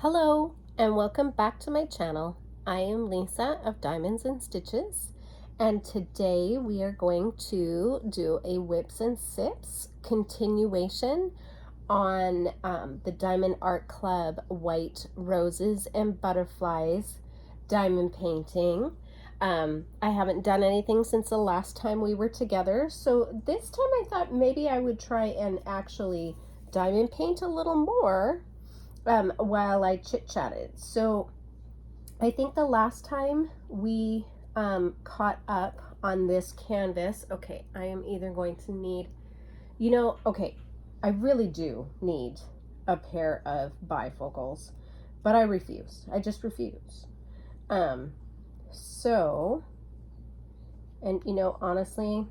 Hello and welcome back to my channel. I am Lisa of Diamonds and Stitches, and today we are going to do a Whips and Sips continuation on the Diamond Art Club White Roses and Butterflies diamond painting. I haven't done anything since the last time we were together, so this time I thought maybe I would try and actually diamond paint a little more while I chit-chatted. So I think the last time we caught up on this canvas, okay, I am either going to need, okay, I really do need a pair of bifocals, but I refuse. I just refuse. So, and honestly,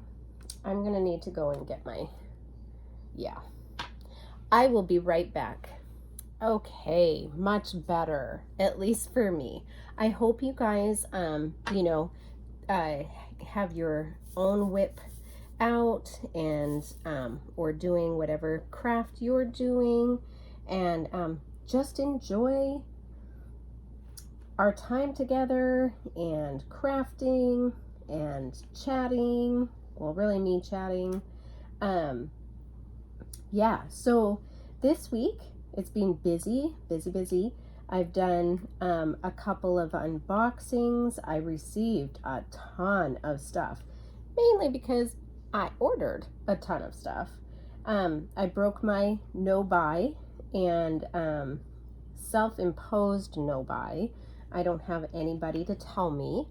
I'm gonna need to go and get my, I will be right back. Okay, much better, at least for me. I hope you guys, have your own whip out and or doing whatever craft you're doing, and just enjoy our time together and crafting and chatting. Well, really me chatting. So this week it's been busy. I've done a couple of unboxings. I received a ton of stuff, mainly because I ordered a ton of stuff. I broke my no buy and self-imposed no buy. I don't have anybody to tell me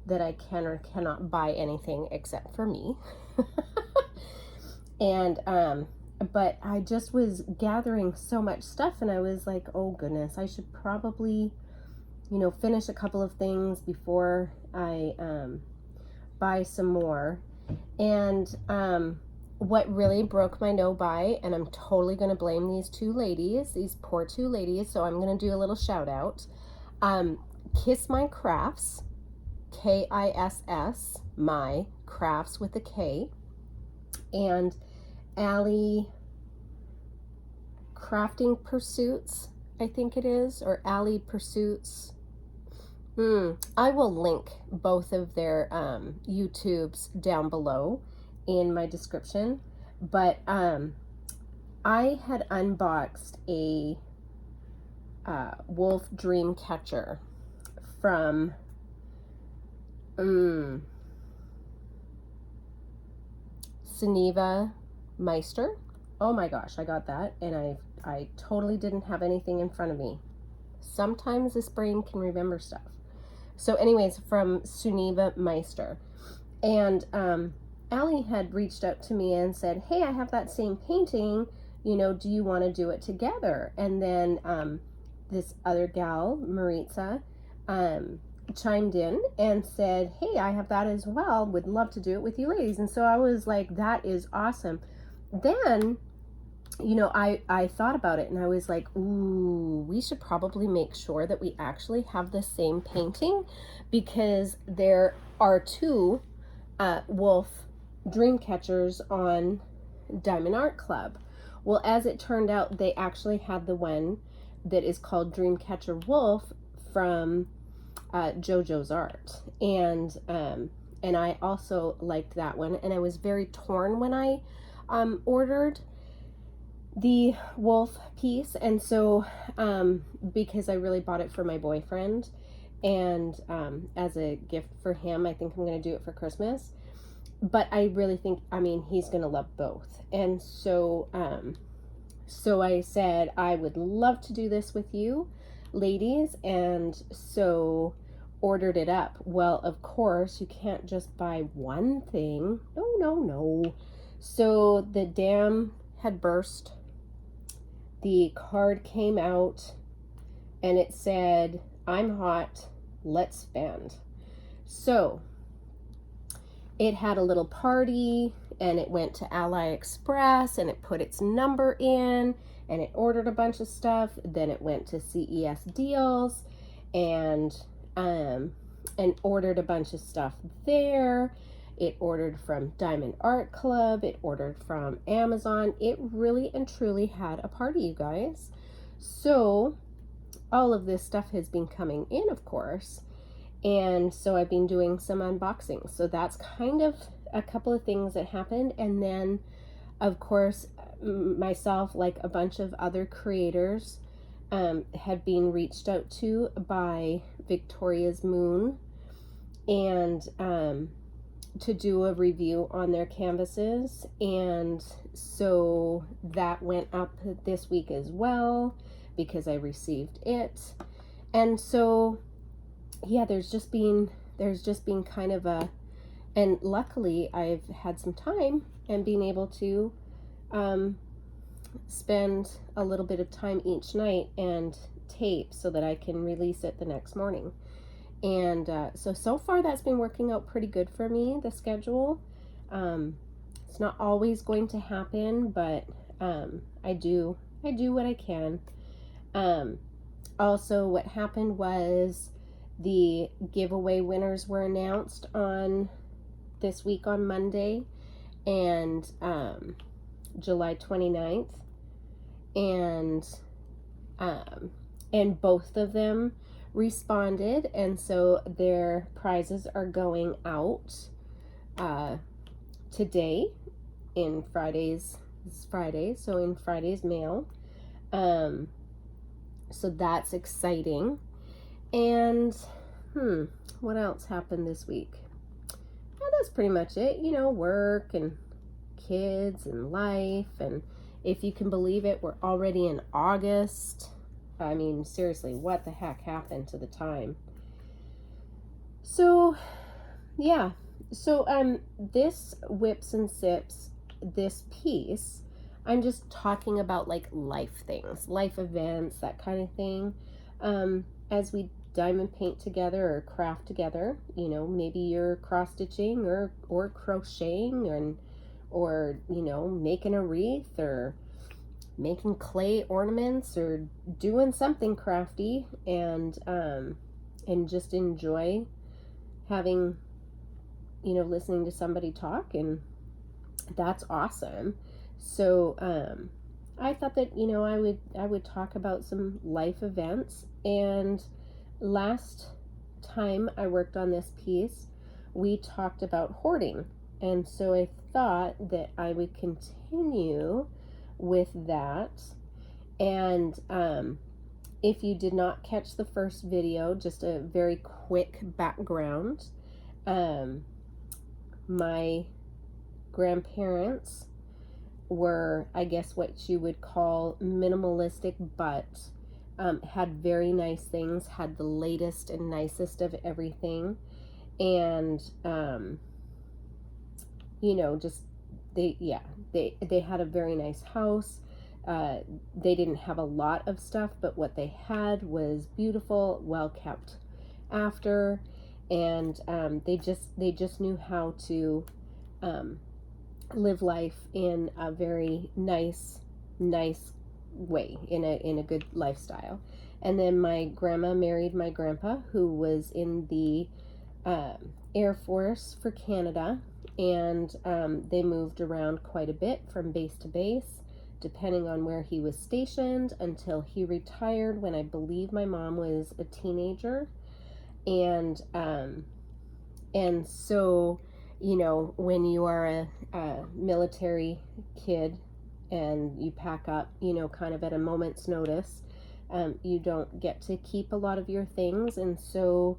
that I can or cannot buy anything except for me. And but I just was gathering so much stuff, and I was like, oh goodness, I should probably, finish a couple of things before I buy some more. And what really broke my no buy, and I'm totally going to blame these poor two ladies, so I'm going to do a little shout out. Kiss My Crafts, KISS, My Crafts with a K, and Allie Crafting Pursuits, I think it is, or Allie Pursuits. I will link both of their YouTubes down below in my description. But I had unboxed a wolf Dreamcatcher from Seniva Meister. Oh my gosh, I got that, and I totally didn't have anything in front of me. Sometimes this brain can remember stuff. So anyways, from Suniva Meister. And Allie had reached out to me and said, hey, I have that same painting, do you want to do it together? And then this other gal, Maritza, chimed in and said, hey, I have that as well, would love to do it with you ladies. And so I was like, that is awesome. Then I thought about it, and I was like, ooh, we should probably make sure that we actually have the same painting, because there are two wolf Dreamcatchers on Diamond Art Club. Well, as it turned out, they actually had the one that is called Dreamcatcher Wolf from JoJo's Art, and I also liked that one, and I was very torn when I ordered the wolf piece. And so because I really bought it for my boyfriend, and as a gift for him, I think I'm going to do it for Christmas, but I really think, he's going to love both. And so so I said I would love to do this with you ladies, and so ordered it up. Well, of course you can't just buy one thing. No. So the dam had burst. The card came out and it said, I'm hot, let's spend. So it had a little party, and it went to Ally Express, and it put its number in, and it ordered a bunch of stuff. Then it went to CES Deals and ordered a bunch of stuff there. It ordered from Diamond Art Club. It ordered from Amazon. It really and truly had a party, you guys. So all of this stuff has been coming in, of course. And so I've been doing some unboxings. So that's kind of a couple of things that happened. And then, of course, myself, like a bunch of other creators, had been reached out to by Victoria's Moon, and to do a review on their canvases. And so that went up this week as well because I received it. And so yeah, there's just been kind of a, and luckily I've had some time and been able to spend a little bit of time each night and tape so that I can release it the next morning. And so far that's been working out pretty good for me, the schedule. It's not always going to happen, but I do what I can. Also, what happened was the giveaway winners were announced on this week on Monday, and July 29th, and both of them responded, and so their prizes are going out today in Friday's so in Friday's mail. So that's exciting. And what else happened this week? Well, that's pretty much it. You know, work and kids and life. And if you can believe it, we're already in August. I mean, seriously, what the heck happened to the time? So, yeah. So, this Whips and Sips, this piece, I'm just talking about like life things, life events, that kind of thing. As we diamond paint together or craft together, you know, maybe you're cross stitching or crocheting or, you know, making a wreath or making clay ornaments or doing something crafty, and just enjoy having, you know, listening to somebody talk, and that's awesome. So I thought that, you know, I would talk about some life events. And last time I worked on this piece, we talked about hoarding, and so I thought that I would continue with that. And if you did not catch the first video, just a very quick background. My grandparents were, I guess, what you would call minimalistic, but had very nice things, had the latest and nicest of everything. And you know, just they had a very nice house. They didn't have a lot of stuff, but what they had was beautiful, well kept after, and they just knew how to live life in a very nice way, in a good lifestyle. And then my grandma married my grandpa, who was in the Air Force for Canada, and they moved around quite a bit from base to base, depending on where he was stationed, until he retired when I believe my mom was a teenager. And so, you know, when you are a military kid and you pack up, you know, kind of at a moment's notice, you don't get to keep a lot of your things. And so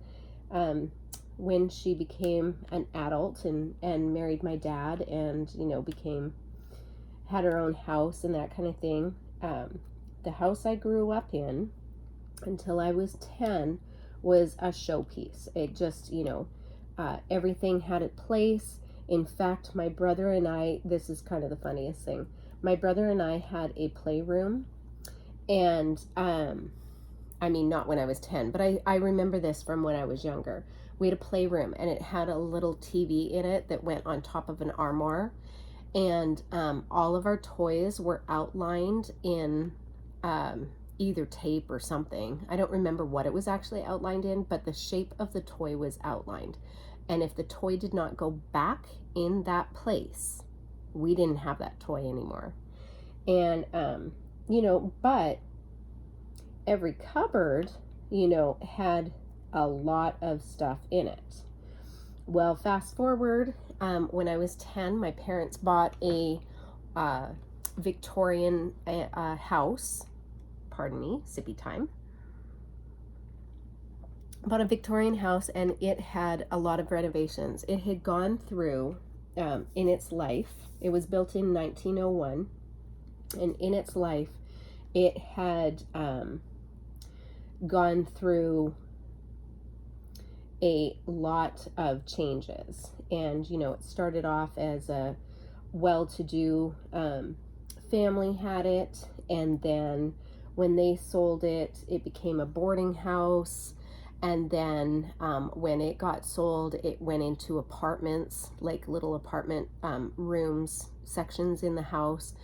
when she became an adult and married my dad, and, you know, had her own house and that kind of thing, the house I grew up in until I was 10 was a showpiece. It just, you know, everything had its place. In fact, my brother and I, this is kind of the funniest thing, my brother and I had a playroom, and I mean, not when I was 10, but I remember this from when I was younger. We had a playroom, and it had a little TV in it that went on top of an armoire, and all of our toys were outlined in either tape or something. I don't remember what it was actually outlined in, but the shape of the toy was outlined. And if the toy did not go back in that place, we didn't have that toy anymore. And, you know, but every cupboard, you know, had a lot of stuff in it. Well, fast forward, when I was 10, my parents bought a Victorian house. Pardon me, sippy time. Bought a Victorian house, and it had a lot of renovations. It had gone through, in its life, it was built in 1901, and in its life, it had gone through a lot of changes. And, you know, it started off as a well-to-do family had it, and then when they sold it, it became a boarding house. And then when it got sold, it went into apartments, like little apartment rooms, sections in the house.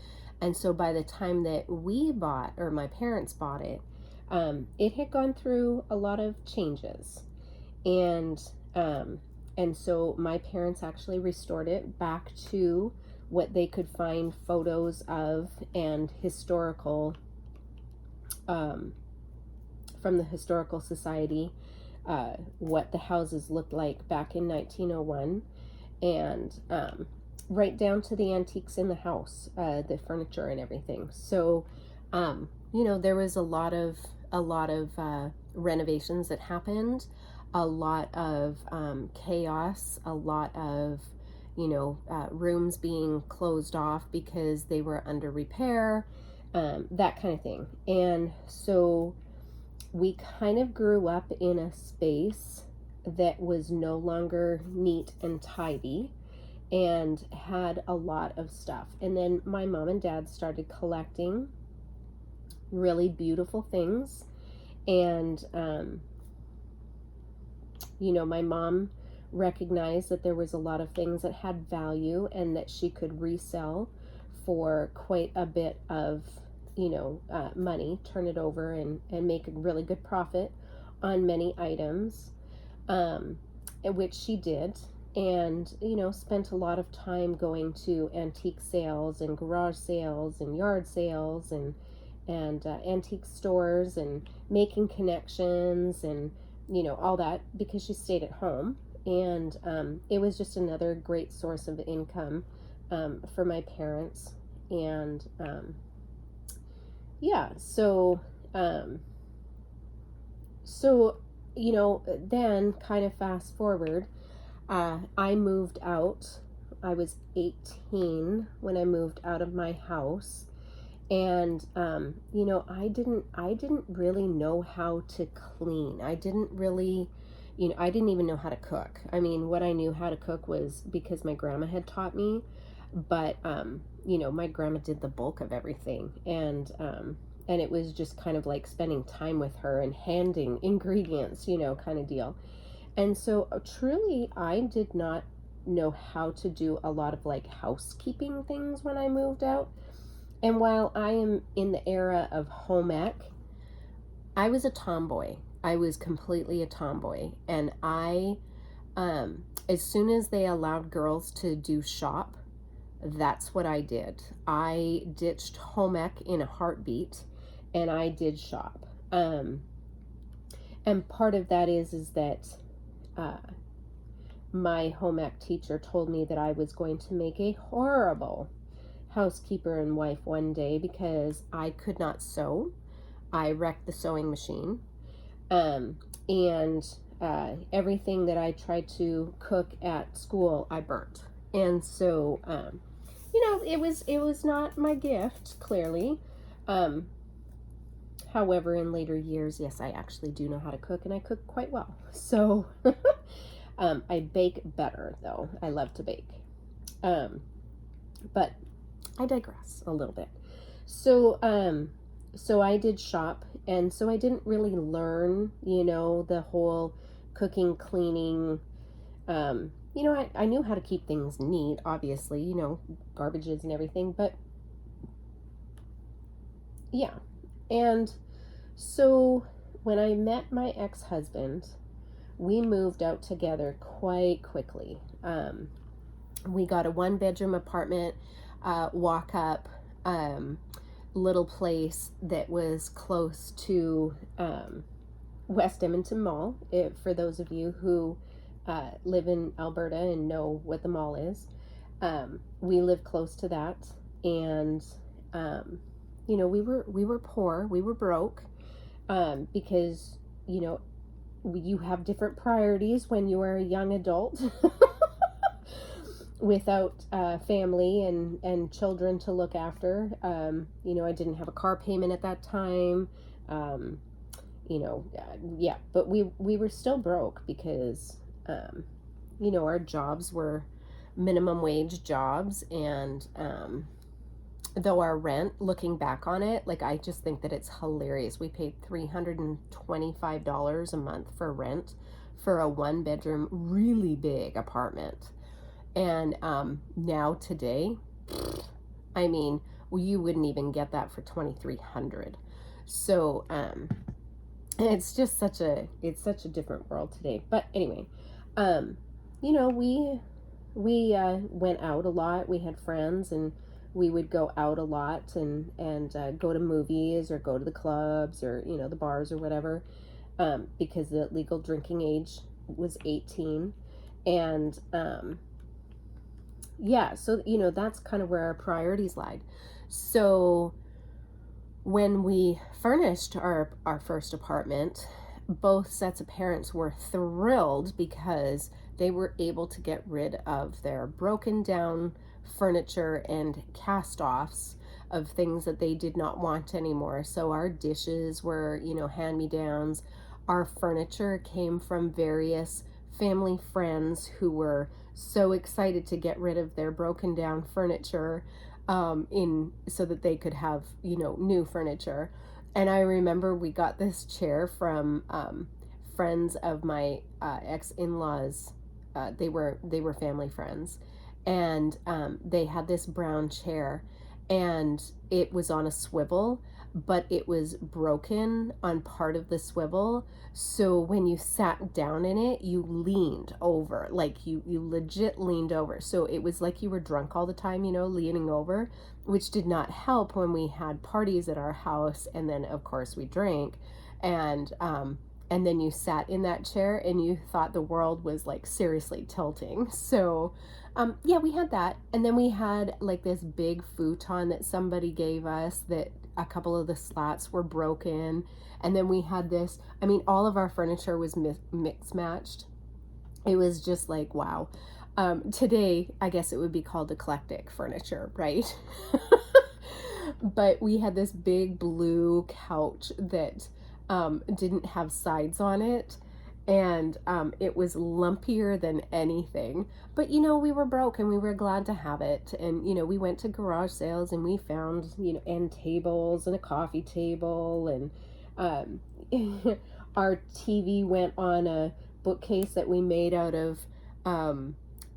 And so by the time that we bought, or my parents bought it, it had gone through a lot of changes. And so my parents actually restored it back to what they could find photos of and historical, from the Historical Society, what the houses looked like back in 1901, and right down to the antiques in the house, the furniture and everything. So, you know, there was a lot of renovations that happened, a lot of chaos, a lot of, you know, rooms being closed off because they were under repair, that kind of thing. And so we kind of grew up in a space that was no longer neat and tidy and had a lot of stuff. And then my mom and dad started collecting really beautiful things. And, you know, my mom recognized that there was a lot of things that had value and that she could resell for quite a bit of, you know, money, turn it over and make a really good profit on many items, which she did. And, you know, spent a lot of time going to antique sales and garage sales and yard sales and antique stores and making connections and, you know, all that, because she stayed at home. And it was just another great source of income for my parents. And yeah, so you know, then kind of fast forward, I moved out. I was 18 when I moved out of my house. And you know, I didn't really know how to clean. I didn't really, you know, I didn't even know how to cook. I mean, what I knew how to cook was because my grandma had taught me, but you know, my grandma did the bulk of everything. And it was just kind of like spending time with her and handing ingredients, you know, kind of deal. And so truly, I did not know how to do a lot of like housekeeping things when I moved out. And while I am in the era of home ec, I was a tomboy. I was completely a tomboy. And I, as soon as they allowed girls to do shop, that's what I did. I ditched home ec in a heartbeat, and I did shop. And part of that is that my home ec teacher told me that I was going to make a horrible housekeeper and wife one day because I could not sew. I wrecked the sewing machine. And everything that I tried to cook at school, I burnt. And so, you know, it was not my gift, clearly. However, in later years, yes, I actually do know how to cook, and I cook quite well. So, I bake better, though. I love to bake. But I digress a little bit. So, so I did shop, and so I didn't really learn, you know, the whole cooking, cleaning. You know, I knew how to keep things neat, obviously, you know, garbages and everything, but yeah. And so when I met my ex-husband, we moved out together quite quickly. We got a 1-bedroom apartment, walk up. little place that was close to West Edmonton Mall. For those of you who live in Alberta and know what the mall is, we live close to that, and you know, we were poor, we were broke, because, you know, you have different priorities when you are a young adult without family and children to look after. You know, I didn't have a car payment at that time. You know, yeah, but we were still broke because, you know, our jobs were minimum wage jobs, and though our rent, looking back on it, like, I just think that it's hilarious. We paid $325 a month for rent for a 1-bedroom, really big apartment. And now today, I mean, well, you wouldn't even get that for $2,300. So it's just such a different world today. But anyway, you know, we went out a lot. We had friends, and we would go out a lot and go to movies or go to the clubs or, you know, the bars or whatever, because the legal drinking age was 18. And yeah, so, you know, that's kind of where our priorities lied. So when we furnished our first apartment, both sets of parents were thrilled because they were able to get rid of their broken down furniture and cast-offs of things that they did not want anymore. So our dishes were, you know, hand-me-downs. Our furniture came from various family friends who were so excited to get rid of their broken down furniture, so that they could have, you know, new furniture. And I remember we got this chair from friends of my ex-in-laws. They were family friends, and they had this brown chair, and it was on a swivel, but it was broken on part of the swivel. So when you sat down in it, you leaned over, like you legit leaned over. So it was like you were drunk all the time, you know, leaning over, which did not help when we had parties at our house. And then of course we drank, and then you sat in that chair and you thought the world was like seriously tilting. So yeah, we had that. And then we had like this big futon that somebody gave us that a couple of the slats were broken. And then we had this, I mean, all of our furniture was mix matched. It was just like, wow. Today, I guess it would be called eclectic furniture, right? But we had this big blue couch that didn't have sides on it, and it was lumpier than anything. But, you know, we were broke and we were glad to have it. And, you know, we went to garage sales and we found, you know, end tables and a coffee table, and our TV went on a bookcase that we made out of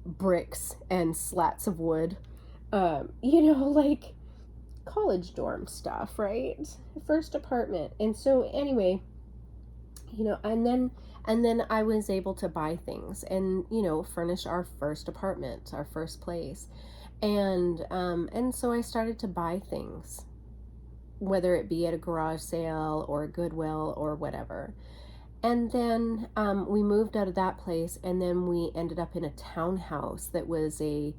bricks and slats of wood. You know, like college dorm stuff, right? First apartment. And so anyway, you know, and then I was able to buy things and, you know, furnish our first apartment, our first place. And so I started to buy things, whether it be at a garage sale or a Goodwill or whatever. And then we moved out of that place, and then we ended up in a townhouse that was a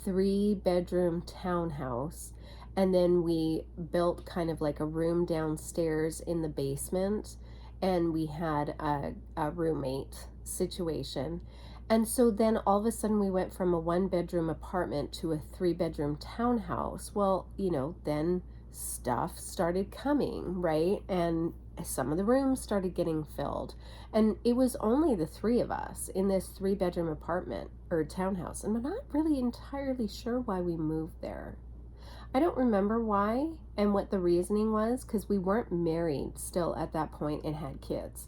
3-bedroom townhouse. And then we built kind of like a room downstairs in the basement, and we had a roommate situation. And so then all of a sudden we went from a 1-bedroom apartment to a 3-bedroom townhouse. Well, you know, then stuff started coming, right? And some of the rooms started getting filled. And it was only the 3 of us in this 3-bedroom apartment or townhouse. And I'm not really entirely sure why we moved there. I don't remember why and what the reasoning was, because we weren't married still at that point and had kids.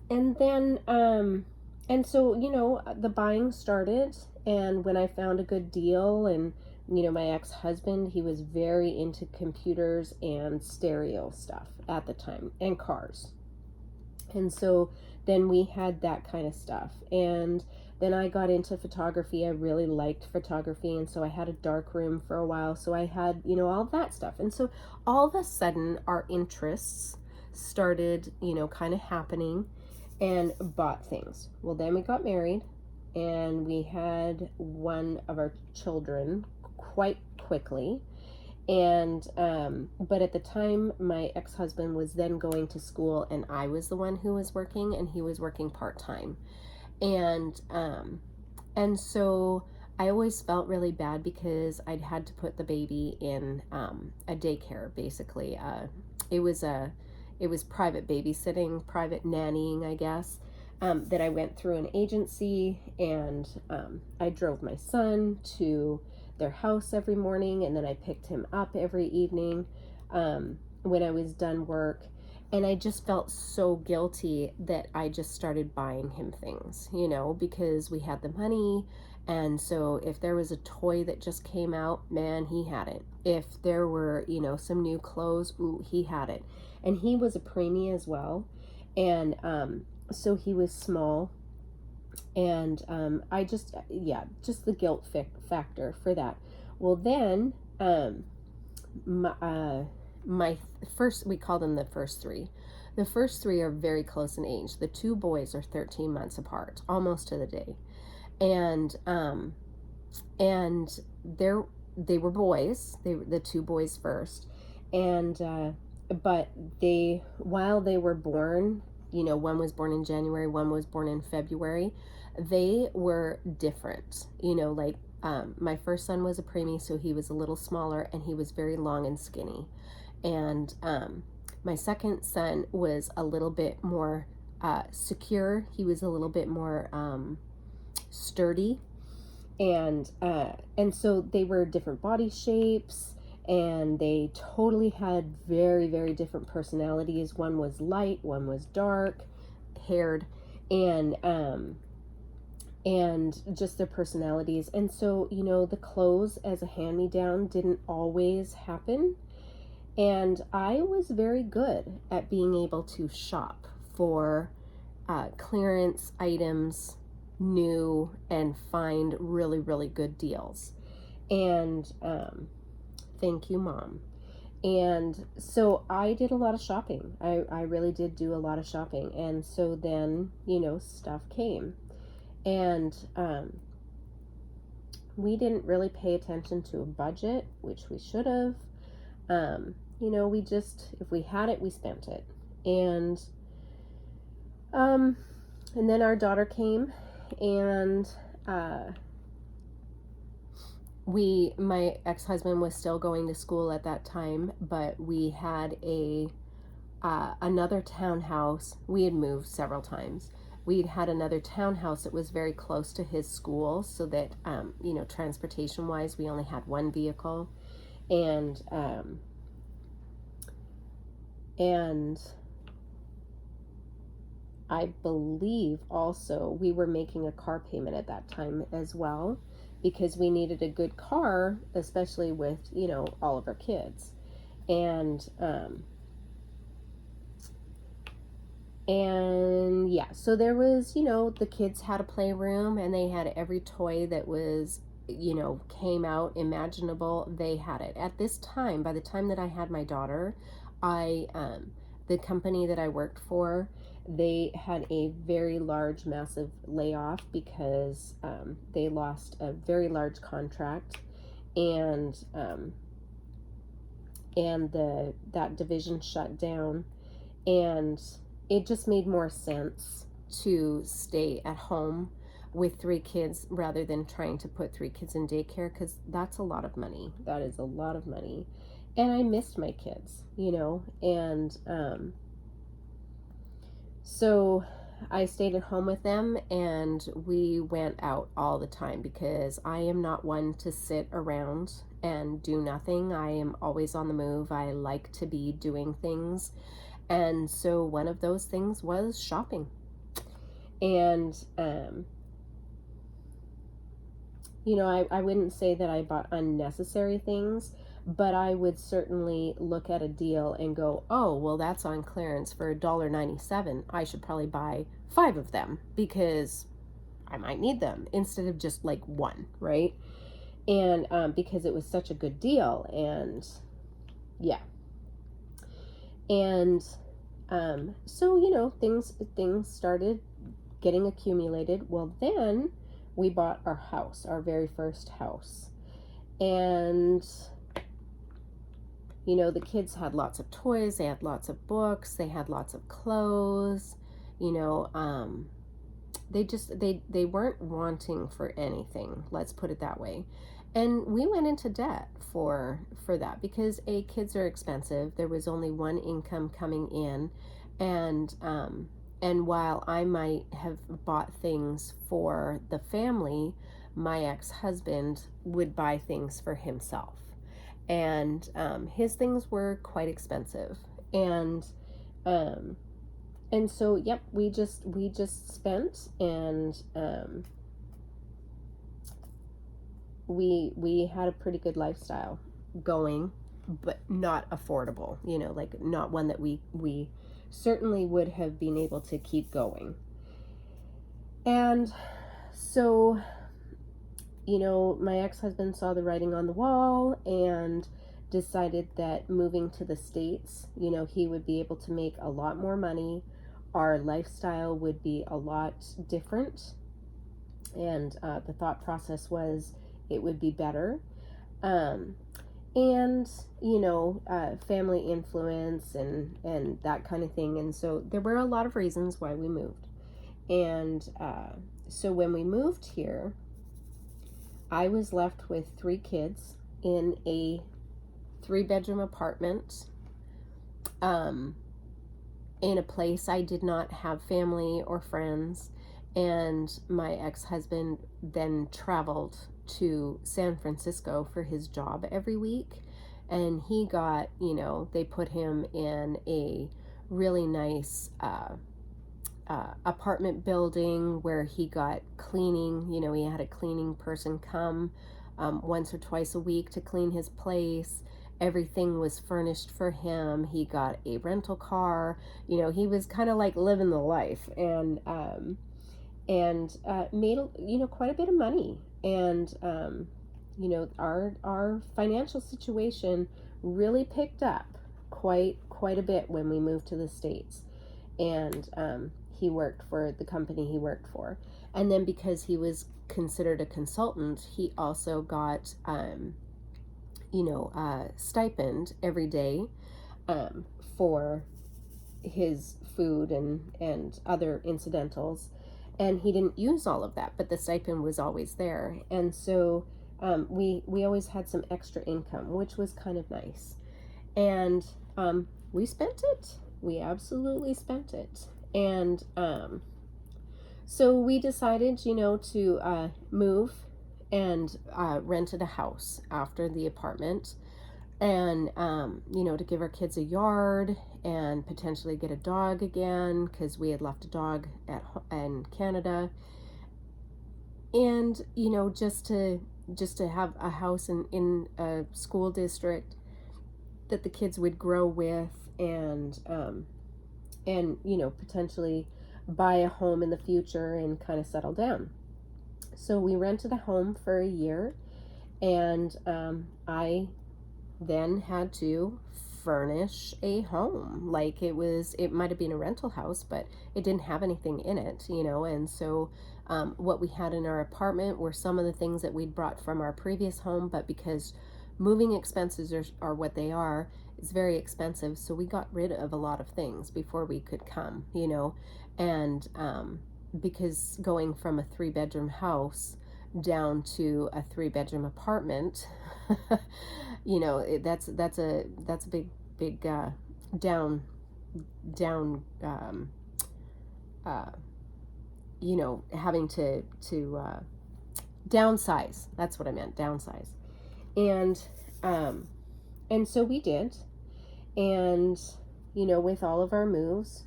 And then, and so, you know, the buying started, and when I found a good deal, and, you know, my ex-husband, he was very into computers and stereo stuff at the time, and cars. And so then we had that kind of stuff. And Then I got into photography. I really liked photography, and so I had a dark room for a while. So I had, you know, all that stuff. And so all of a sudden our interests started, you know, kind of happening, and bought things. Well, then we got married, and we had one of our children quite quickly. And but at the time, my ex-husband was then going to school, and I was the one who was working, and he was working part-time. And so I always felt really bad because I'd had to put the baby in a daycare. Basically, it was private babysitting, private nannying, I guess. That I went through an agency, and I drove my son to their house every morning, and then I picked him up every evening when I was done work. And I just felt so guilty that I just started buying him things, you know, because we had the money. And so if there was a toy that just came out, man, he had it. If there were, you know, some new clothes, ooh, he had it. And he was a preemie as well. And so he was small. And I just, yeah, just the guilt factor for that. Well, then my first, we call them the first three. The first three are very close in age. The two boys are 13 months apart, almost to the day. And they were boys. The two boys first. And but while they were born, you know, one was born in January, one was born in February, they were different. You know, like my first son was a preemie, so he was a little smaller, and he was very long and skinny. And my second son was a little bit more secure. He was a little bit more sturdy, and so they were different body shapes, and they totally had very, very different personalities. One was light, one was dark haired, and just their personalities. And so, you know, the clothes as a hand-me-down didn't always happen. And I was very good at being able to shop for clearance items, new, and find really, really good deals. And thank you, Mom. And so I did a lot of shopping. I really did do a lot of shopping. And so then, you know, stuff came. And we didn't really pay attention to a budget, which we should have. You know, we just, if we had it, we spent it. And then our daughter came, and my ex-husband was still going to school at that time, but we had another townhouse. We had moved several times. We'd had another townhouse that was very close to his school, so that, you know, transportation wise, we only had one vehicle. And I believe also we were making a car payment at that time as well, because we needed a good car, especially with, you know, all of our kids. And yeah, so there was, you know, the kids had a playroom, and they had every toy that was, you know, came out imaginable. They had it. At this time, by the time that I had my daughter, the company that I worked for, they had a very large, massive layoff because they lost a very large contract, and that division shut down, and it just made more sense to stay at home with 3 kids rather than trying to put 3 kids in daycare, because that's a lot of money. That is a lot of money. And I missed my kids, you know, and so I stayed at home with them, and we went out all the time, because I am not one to sit around and do nothing. I am always on the move. I like to be doing things. And so one of those things was shopping. And, you know, I wouldn't say that I bought unnecessary things, but I would certainly look at a deal and go, oh, well, that's on clearance for $1.97. I should probably buy 5 of them, because I might need them instead of just like one, right? And because it was such a good deal. And yeah. And so, you know, things started getting accumulated. Well, then we bought our house, our very first house. And, you know, the kids had lots of toys, they had lots of books, they had lots of clothes, you know, they weren't wanting for anything, let's put it that way. And we went into debt for that because kids are expensive. There was only one income coming in, and while I might have bought things for the family, my ex-husband would buy things for himself, and his things were quite expensive, and so yep, we just spent, and we had a pretty good lifestyle going, but not affordable, you know, like not one that we certainly would have been able to keep going. And so, you know, my ex-husband saw the writing on the wall and decided that moving to the States, you know, he would be able to make a lot more money. Our lifestyle would be a lot different. And the thought process was it would be better. And, you know, family influence and that kind of thing. And so there were a lot of reasons why we moved. And so when we moved here, I was left with 3 kids in a 3-bedroom apartment, in a place I did not have family or friends. And my ex-husband then traveled to San Francisco for his job every week. And he got, you know, they put him in a really nice apartment building where he got cleaning. You know, he had a cleaning person come once or twice a week to clean his place. Everything was furnished for him. He got a rental car. You know, he was kind of like living the life, and made, you know, quite a bit of money. And you know, our financial situation really picked up quite a bit when we moved to the States. And he worked for the company he worked for, and then because he was considered a consultant, he also got you know, stipend every day for his food and other incidentals. And he didn't use all of that, but the stipend was always there. And so we always had some extra income, which was kind of nice. And we spent it. We absolutely spent it. And so we decided, you know, to move and rented a house after the apartment. And, you know, to give our kids a yard and potentially get a dog again, because we had left a dog in Canada. And, you know, just to have a house in a school district that the kids would grow with, and you know, potentially buy a home in the future and kind of settle down. So we rented a home for a year, and I then had to furnish a home. Like it might have been a rental house, but it didn't have anything in it, you know. And so what we had in our apartment were some of the things that we'd brought from our previous home, but because moving expenses are what they are, it's very expensive. So we got rid of a lot of things before we could come, you know. And because going from a 3-bedroom house down to a 3-bedroom apartment, you know, that's a big down you know, having to downsize. That's what I meant, downsize. And so we did. And, you know, with all of our moves,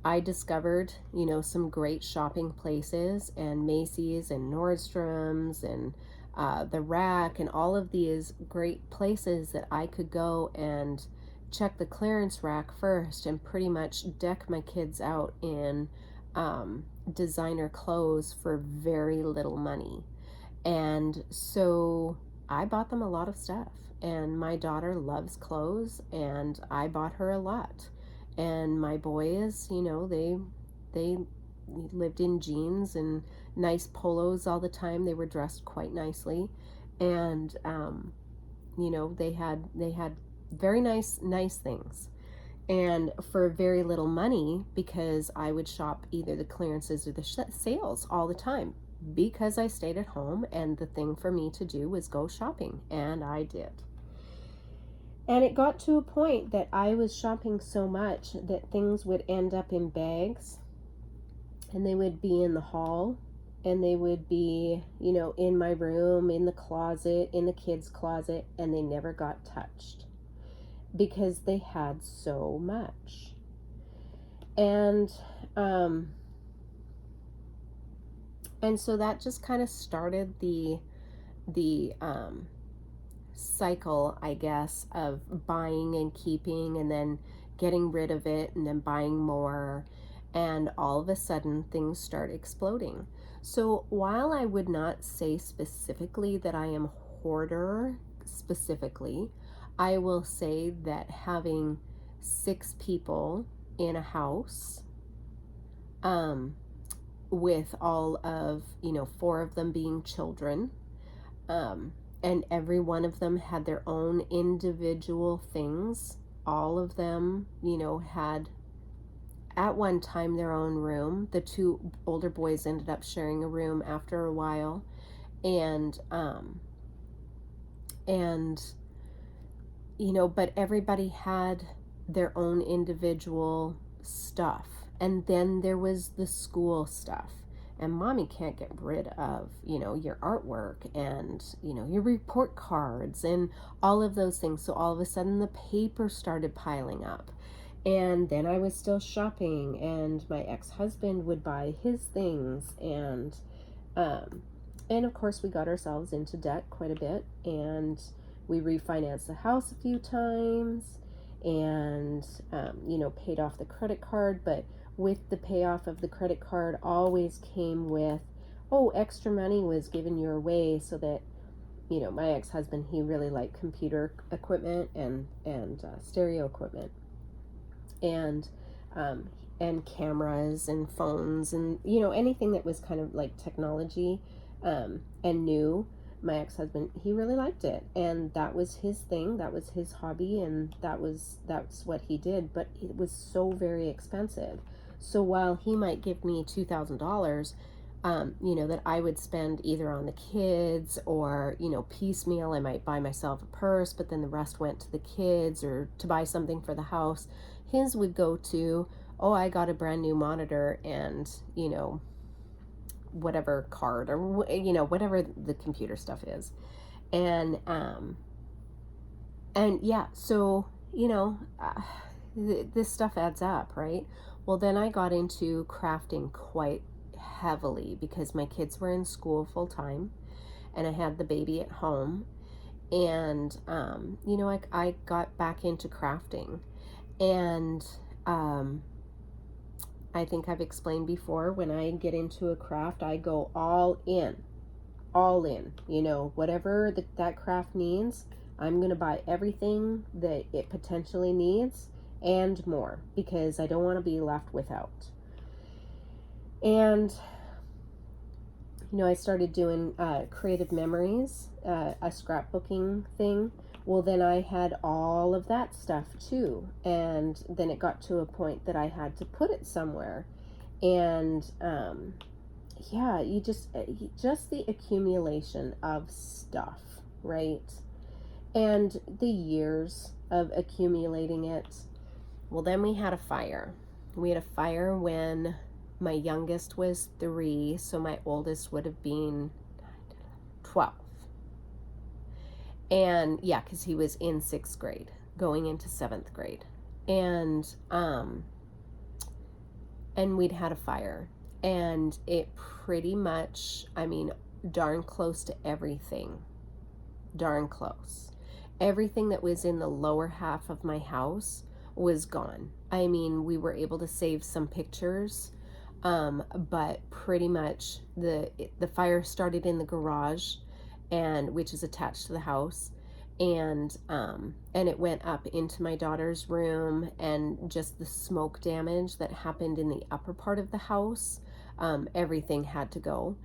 I discovered, you know, some great shopping places, and Macy's and Nordstrom's and the Rack and all of these great places that I could go and check the clearance rack first and pretty much deck my kids out in designer clothes for very little money. And so I bought them a lot of stuff. And my daughter loves clothes, and I bought her a lot. And my boys, they lived in jeans and nice polos all the time. They were dressed quite nicely, and they had very nice things, and for very little money, because I would shop either the clearances or the sales all the time, because I stayed at home and the thing for me to do was go shopping, and I did. And it got to a point that I was shopping so much that things would end up in bags, and they would be in the hall, and they would be, in my room, in the closet, in the kids' closet, and they never got touched because they had so much. And so that just kind of started the cycle, I guess, of buying and keeping, and then getting rid of it, and then buying more, and all of a sudden things start exploding. So while I would not say specifically that I am a hoarder specifically, I will say that having 6 people in a house, with all of, 4 of them being children, and every one of them had their own individual things. All of them, had at one time their own room. The 2 older boys ended up sharing a room after a while, and but everybody had their own individual stuff. And then there was the school stuff, and mommy can't get rid of, your artwork and, your report cards and all of those things. So all of a sudden the paper started piling up, and then I was still shopping, and my ex-husband would buy his things, and of course we got ourselves into debt quite a bit, and we refinanced the house a few times, and paid off the credit card. But with the payoff of the credit card always came with, extra money was given your way, so that, my ex-husband, he really liked computer equipment and stereo equipment, and cameras and phones, and anything that was kind of like technology, and new. My ex-husband, he really liked it, and that was his thing, that was his hobby, and that's what he did. But it was so very expensive. So while he might give me $2,000, that I would spend either on the kids, or piecemeal, I might buy myself a purse, but then the rest went to the kids or to buy something for the house. His would go to, I got a brand new monitor, and whatever card, or whatever the computer stuff is. And yeah, so this stuff adds up, right? Well, then I got into crafting quite heavily because my kids were in school full time, and I had the baby at home, and I got back into crafting. And I think I've explained before, when I get into a craft, I go all in, whatever that craft needs, I'm going to buy everything that it potentially needs and more, because I don't want to be left without. And, I started doing creative memories, a scrapbooking thing. Well, then I had all of that stuff too, and then it got to a point that I had to put it somewhere. And you just the accumulation of stuff, right? And the years of accumulating it. Well, then we had a fire. We had a fire when my youngest was 3, so my oldest would have been 12. And yeah, because he was in 6th grade, going into 7th grade. And we'd had a fire, and it pretty much, darn close to everything. Darn close. Everything that was in the lower half of my house was gone. We were able to save some pictures, But pretty much the fire started in the garage, and which is attached to the house, and it went up into my daughter's room, and just the smoke damage that happened in the upper part of the house, everything had to go.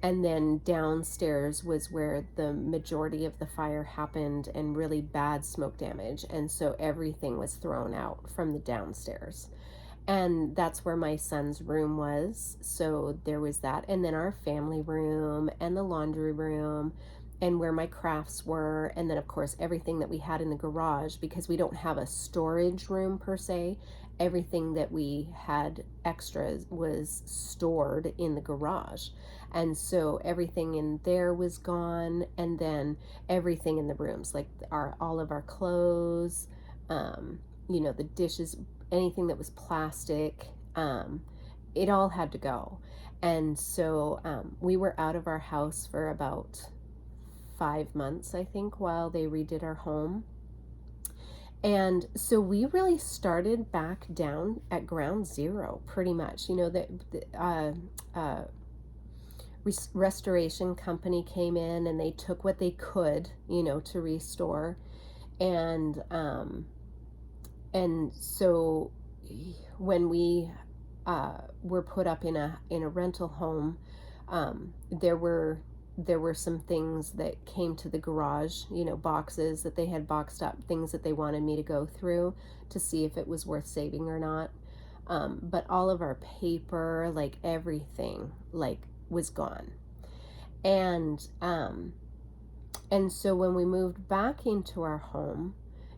And then downstairs was where the majority of the fire happened, and really bad smoke damage, and so everything was thrown out from the downstairs. And that's where my son's room was. So there was that. And then our family room and the laundry room and where my crafts were. And then, of course, everything that we had in the garage, because we don't have a storage room per se. Everything that we had extras was stored in the garage. And so everything in there was gone. And then everything in the rooms, like all of our clothes, the dishes, anything that was plastic, it all had to go. And so we were out of our house for about 5 months, I think, while they redid our home. And so we really started back down at ground zero, pretty much. The restoration company came in, and they took what they could, to restore. And so when we were put up in a rental home, there were some things that came to the garage, boxes that they had boxed up, things that they wanted me to go through to see if it was worth saving or not. But all of our paper, like everything, was gone. And so when we moved back into our home,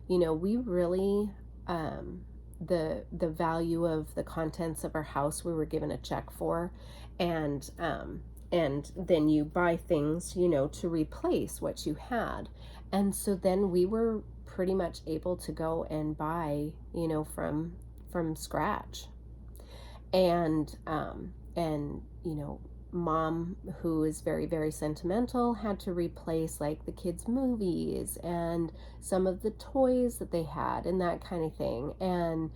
we really, the value of the contents of our house, we were given a check for, and then you buy things, to replace what you had. And so then we were pretty much able to go and buy, from scratch. And Mom, who is very, very sentimental, had to replace like the kids' movies and some of the toys that they had and that kind of thing. And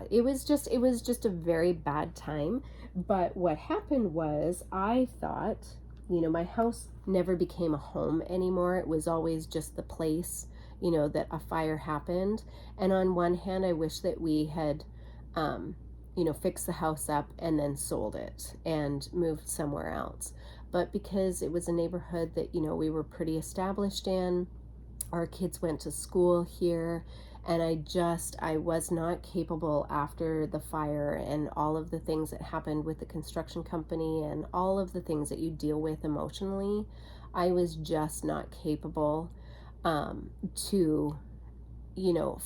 it was just a very bad time. But what happened was, I thought, my house never became a home anymore. It was always just the place, that a fire happened. And on one hand, I wish that we had fixed the house up and then sold it and moved somewhere else. But because it was a neighborhood that, we were pretty established in, our kids went to school here, and I was not capable after the fire and all of the things that happened with the construction company and all of the things that you deal with emotionally. I was just not capable to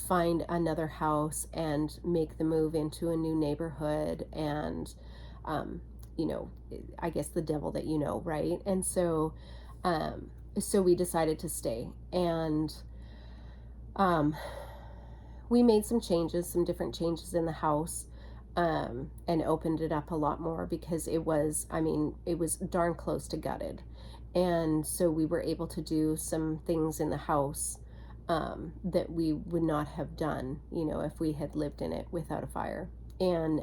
find another house and make the move into a new neighborhood, and I guess the devil that right? And so we decided to stay, and we made some different changes in the house, and opened it up a lot more, because it was darn close to gutted. And so we were able to do some things in the house that we would not have done, if we had lived in it without a fire. And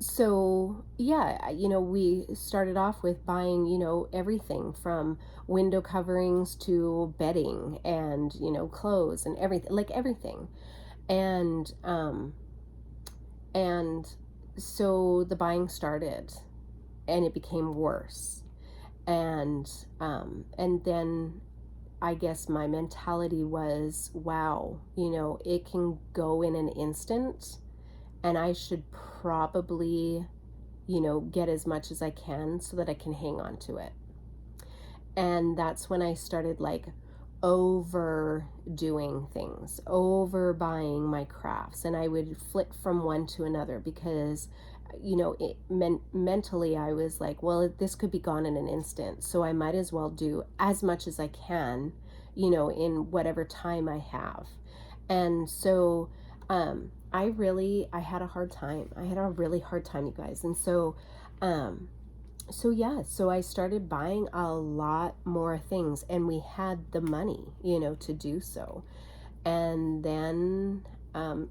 so, we started off with buying, everything from window coverings to bedding and, clothes and everything. And so the buying started, and it became worse. And then I guess my mentality was, wow, it can go in an instant, and I should probably, get as much as I can so that I can hang on to it. And that's when I started overdoing things, overbuying my crafts, and I would flip from one to another, because mentally I was like, well, this could be gone in an instant, so I might as well do as much as I can, in whatever time I have. And so I had a hard time. I had a really hard time, you guys. And so I started buying a lot more things, and we had the money, to do so. And then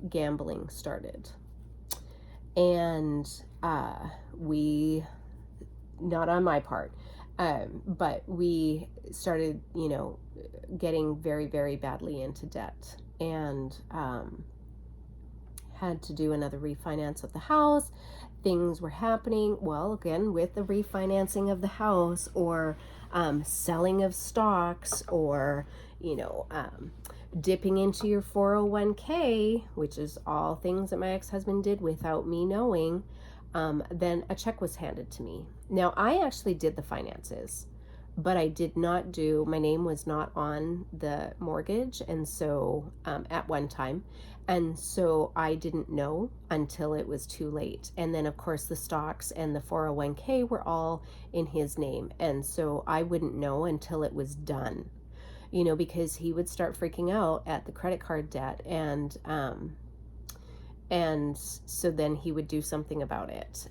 gambling started. And we, not on my part, but we started, getting very, very badly into debt, and had to do another refinance of the house. Things were happening, well, again, with the refinancing of the house, or selling of stocks, or, dipping into your 401k, which is all things that my ex-husband did without me knowing. Then a check was handed to me. Now, I actually did the finances, but I did not do, my name was not on the mortgage, and so at one time, and so I didn't know until it was too late. And then, of course, the stocks and the 401k were all in his name, and so I wouldn't know until it was done, because he would start freaking out at the credit card debt, and so then he would do something about it.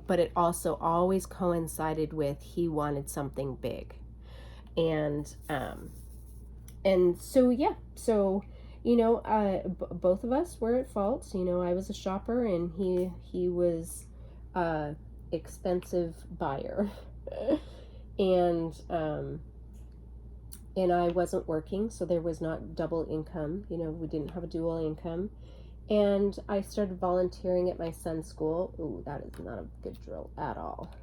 But it also always coincided with, he wanted something big. And so, yeah, so, both of us were at fault. I was a shopper, and he was a expensive buyer. And I wasn't working, so there was not double income. We didn't have a dual income. And I started volunteering at my son's school. Ooh, that is not a good drill at all.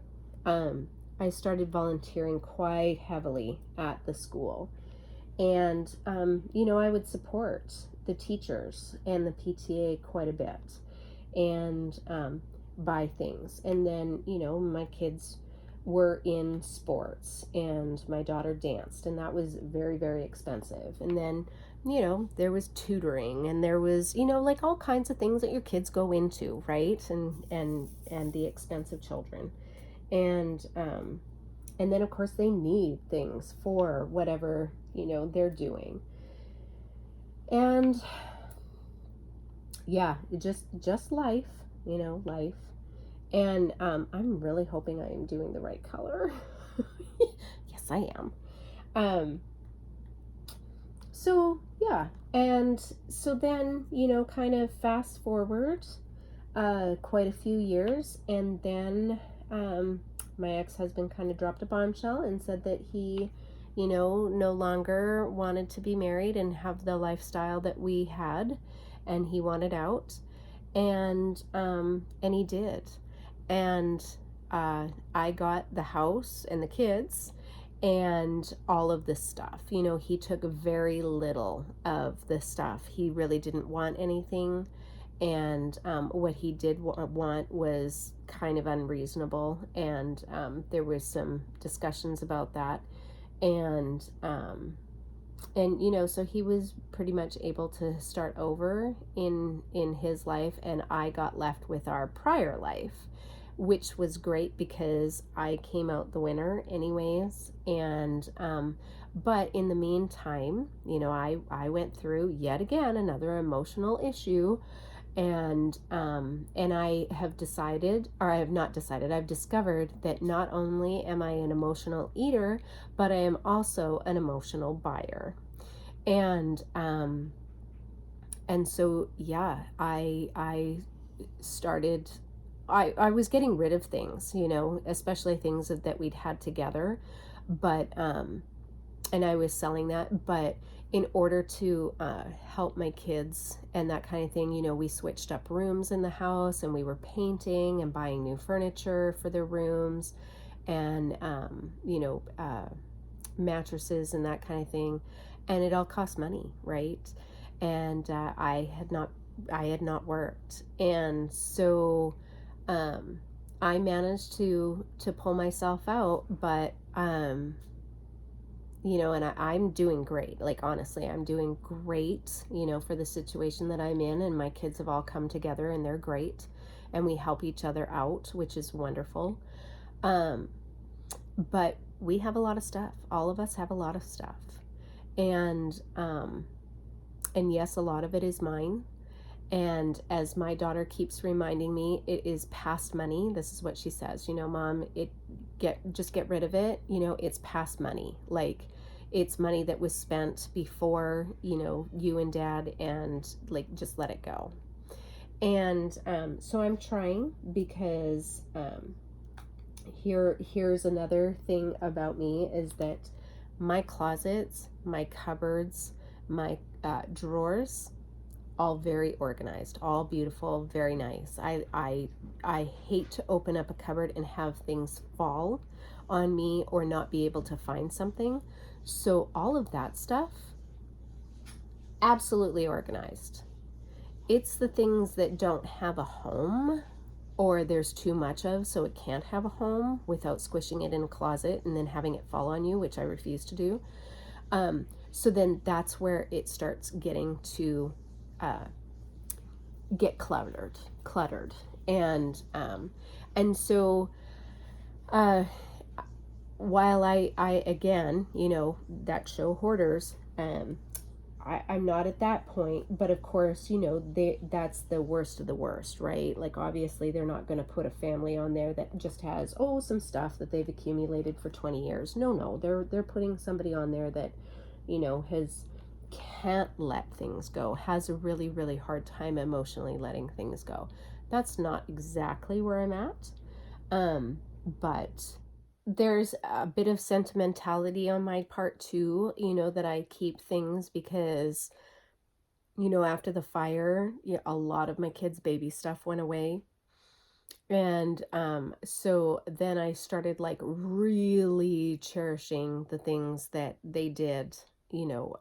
I started volunteering quite heavily at the school. And, I would support the teachers and the PTA quite a bit, and buy things. And then, my kids were in sports, and my daughter danced, and that was very, very expensive. And then, there was tutoring, and there was, like all kinds of things that your kids go into, right? And the expense of children. And then of course they need things for whatever, they're doing. And yeah, just life, life. And I'm really hoping I am doing the right color. Yes, I am. So yeah, and so then, kind of fast forward quite a few years, and then my ex-husband kind of dropped a bombshell and said that he, no longer wanted to be married and have the lifestyle that we had, and he wanted out, and he did. And I got the house and the kids and all of this stuff. He took very little of the stuff. He really didn't want anything, and what he did want was kind of unreasonable, and there was some discussions about that, and so he was pretty much able to start over in his life, and I got left with our prior life, which was great because I came out the winner anyways. And but in the meantime, I went through yet again another emotional issue, and I have decided, or I have not decided, I've discovered that not only am I an emotional eater, but I am also an emotional buyer. And so yeah, I started, I was getting rid of things, especially things that we'd had together, but and I was selling that. But in order to help my kids and that kind of thing, we switched up rooms in the house, and we were painting and buying new furniture for their rooms, and mattresses and that kind of thing, and it all cost money, right? And I had not worked, and so I managed to pull myself out, but and I'm doing great. Like, honestly, I'm doing great, for the situation that I'm in, and my kids have all come together, and they're great, and we help each other out, which is wonderful. But we have a lot of stuff. All of us have a lot of stuff, and yes, a lot of it is mine. And as my daughter keeps reminding me, it is past money. This is what she says, Mom, just get rid of it. It's past money. Like, it's money that was spent before, you know, you and dad, and like just let it go. And so I'm trying, because here's another thing about me, is that my closets, my cupboards, my drawers, all very organized, all beautiful, very nice. I hate to open up a cupboard and have things fall on me or not be able to find something. So all of that stuff, absolutely organized. It's the things that don't have a home, or there's too much of, so it can't have a home, without squishing it in a closet and then having it fall on you, which I refuse to do. So then that's where it starts getting to get cluttered. And so while I again, you know, that show Hoarders, I'm not at that point, but of course, you know, that's the worst of the worst, right? Like, obviously they're not going to put a family on there that just has, oh, some stuff that they've accumulated for 20 years. No, they're putting somebody on there that, you know, can't let things go, has a really, really hard time emotionally letting things go. That's not exactly where I'm at. But there's a bit of sentimentality on my part too, you know, that I keep things because, you know, after the fire, yeah, a lot of my kids' baby stuff went away. And so then I started like really cherishing the things that they did, you know,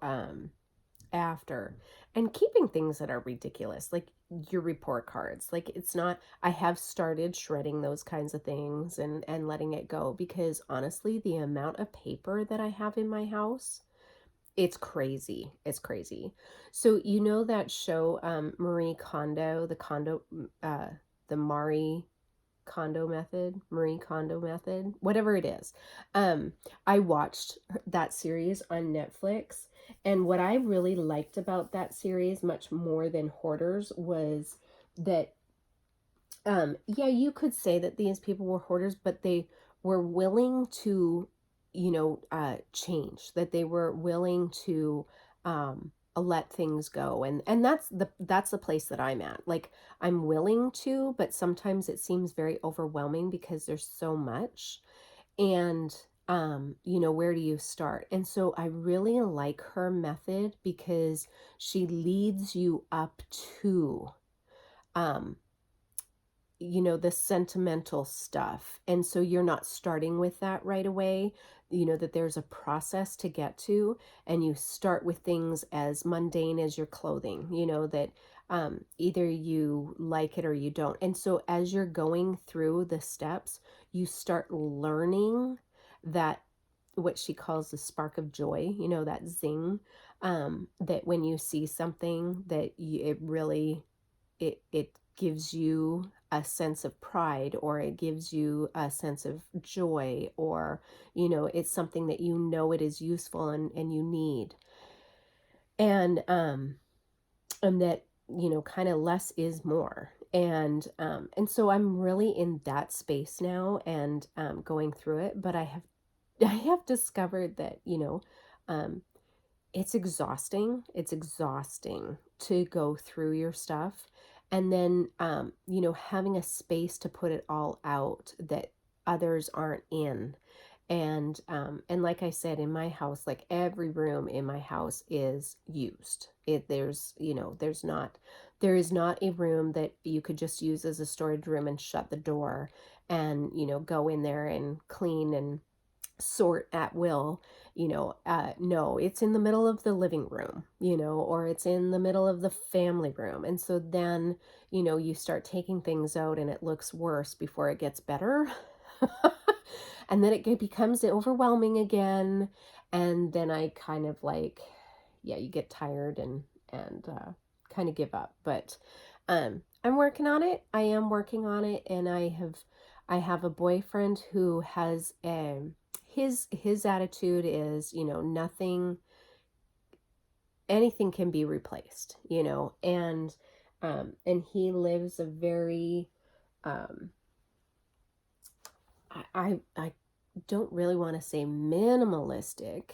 after, and keeping things that are ridiculous, like your report cards. Like, it's not, I have started shredding those kinds of things and letting it go, because honestly, the amount of paper that I have in my house, it's crazy. It's crazy. So you know that show, Marie Kondo, the Marie Kondo method, whatever it is. I watched that series on Netflix, and what I really liked about that series, much more than Hoarders, was that, yeah, you could say that these people were hoarders, but they were willing to, you know, change, that they were willing to, let things go. And that's the place that I'm at. Like, I'm willing to, but sometimes it seems very overwhelming because there's so much. And, you know, where do you start? And so I really like her method, because she leads you up to, um, you know, the sentimental stuff. And so you're not starting with that right away, you know, that there's a process to get to, and you start with things as mundane as your clothing, you know, that either you like it or you don't. And so as you're going through the steps, you start learning that, what she calls the spark of joy, you know, that zing, that when you see something that it really, it gives you a sense of pride, or it gives you a sense of joy, or, you know, it's something that, you know, it is useful and you need. And that, you know, kind of less is more. And so I'm really in that space now, and going through it. But I have discovered that, you know, it's exhausting. It's exhausting to go through your stuff. And then, you know, having a space to put it all out that others aren't in. And like I said, in my house, like, every room in my house is used. There's, you know, there is not a room that you could just use as a storage room and shut the door and, you know, go in there and clean and sort at will. You know, no, it's in the middle of the living room, you know, or it's in the middle of the family room. And so then, you know, you start taking things out and it looks worse before it gets better. And then it becomes overwhelming again. And then I kind of like, yeah, you get tired and kind of give up. But I'm working on it. I am working on it. And I have a boyfriend who has his attitude is, you know, anything can be replaced, you know. And he lives a very, I don't really want to say minimalistic,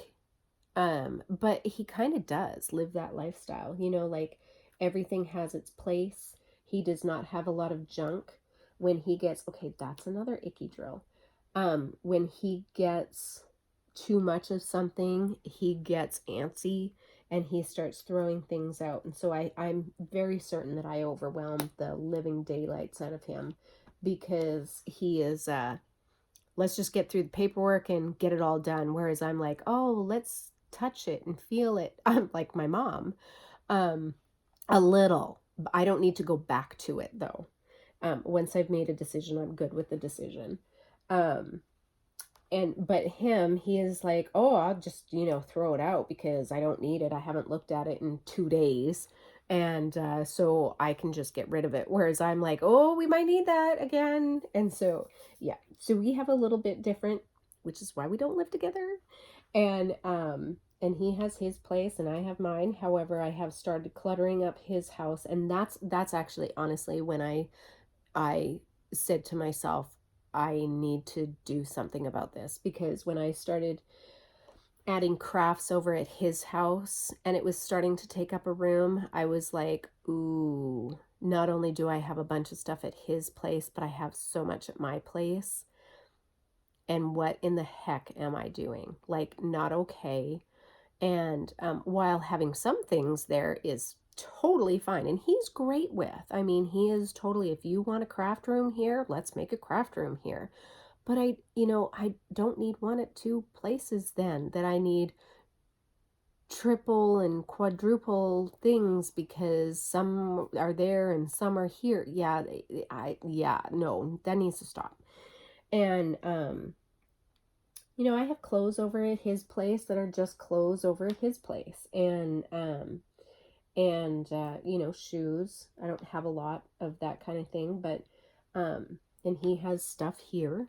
But he kind of does live that lifestyle, you know, like everything has its place. He does not have a lot of junk. When he gets, okay, that's another icky drill. When he gets too much of something, he gets antsy and he starts throwing things out. And so I'm very certain that I overwhelm the living daylights out of him because he is, let's just get through the paperwork and get it all done. Whereas I'm like, oh, let's touch it and feel it. I'm like my mom, um, a little. I don't need to go back to it though. Once I've made a decision, I'm good with the decision. Um, but him, he is like, oh, I'll just, you know, throw it out because I don't need it. I haven't looked at it in 2 days. And so I can just get rid of it. Whereas I'm like, oh, we might need that again. And so, yeah. So we have a little bit different, which is why we don't live together. And he has his place and I have mine. However, I have started cluttering up his house. And that's actually honestly when I said to myself, I need to do something about this, because when I started adding crafts over at his house and it was starting to take up a room, I was like, ooh, not only do I have a bunch of stuff at his place, but I have so much at my place. And what in the heck am I doing? Like, not okay. And while having some things there is totally fine, and he's great with, I mean, he is totally, if you want a craft room here, let's make a craft room here. But I don't need one at two places then, that I need triple and quadruple things because some are there and some are here. Yeah, no, that needs to stop. And I have clothes over at his place that are just clothes over at his place. And shoes. I don't have a lot of that kind of thing, but and he has stuff here.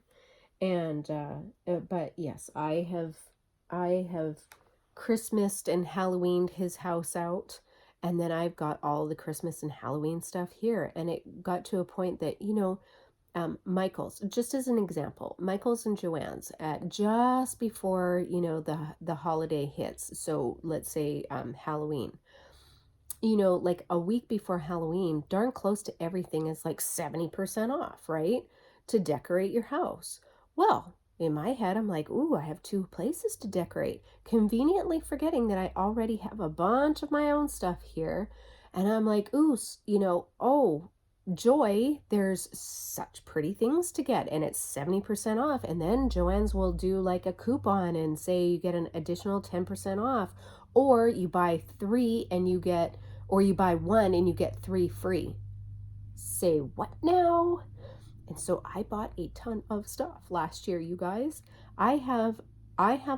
And but yes, I have Christmased and Halloweened his house out, and then I've got all the Christmas and Halloween stuff here. And it got to a point that, Michael's, just as an example, Michael's and Joanne's at just before, the holiday hits. So let's say Halloween. Like a week before Halloween, darn close to everything is like 70% off, right? To decorate your house. Well, in my head, I'm like, ooh, I have 2 places to decorate, conveniently forgetting that I already have a bunch of my own stuff here. And I'm like, ooh, oh, joy, there's such pretty things to get, and it's 70% off. And then Joanne's will do like a coupon and say you get an additional 10% off, or you buy 3 and you get, or you buy 1 and you get 3 free. Say what now? And so I bought a ton of stuff last year, you guys. I have